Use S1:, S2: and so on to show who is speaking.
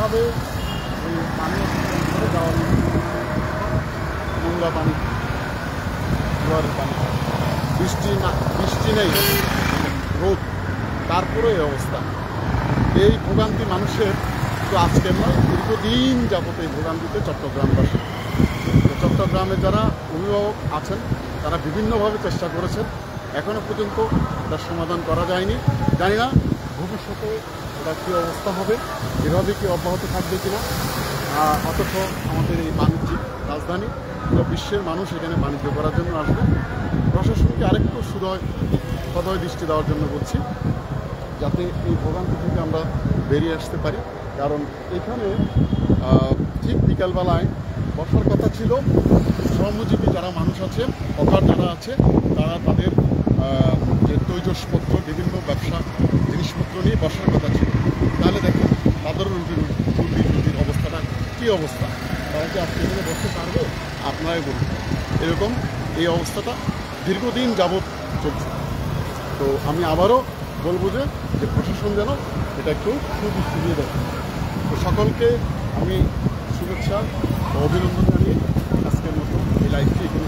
S1: যেভাবে এই পানি ধরে যাওয়ার নোংরা পানি, জোয়ারের পানি, বৃষ্টি নেই, রোদ, তারপরে এই অবস্থা। এই ভোগান্তি মানুষের তো আজকের নয়, দীর্ঘদিন যাবত এই ভোগান্তিতে চট্টগ্রামবাসী। চট্টগ্রামে যারা অভিভাবক আছেন তারা বিভিন্নভাবে চেষ্টা করেছেন, এখনও পর্যন্ত তার সমাধান করা যায়নি। জানি না ভবিষ্যতে এটা কী অবস্থা হবে, এভাবে কি অব্যাহত থাকবে কিনা। অথচ আমাদের এই বাণিজ্যিক রাজধানী, পুরো বিশ্বের মানুষ এখানে বাণিজ্য করার জন্য আসবে। প্রশাসনকে আরেকটু সদয় দৃষ্টি দেওয়ার জন্য বলছি, যাতে এই ভোগান্তি থেকে আমরা বেরিয়ে আসতে পারি। কারণ এখানে ঠিক বিকালবেলায় বসার কথা ছিল, শ্রমজীবী যারা মানুষ আছে, হকার যারা আছে, তারা তাদের যে তৈজসপত্র, বিভিন্ন ব্যবসা জিনিসপত্র নিয়ে বসার কথা ছিল। তাহলে দেখেন তাদের রুটির অবস্থাটা কী অবস্থা, তারা কি আজকে এখানে বসতে পারবে? আপনারাই বলুন। এরকম এই অবস্থাটা দীর্ঘদিন যাবৎ চলছে। তো আমি আবারও বলবো যে প্রশাসন যেন এটা একটু সুদৃষ্টি দিয়ে দেয়। তো সকলকে আমি শুভেচ্ছা ও অভিনন্দন জানিয়ে আজকের মতো এই লাইভটি এখানে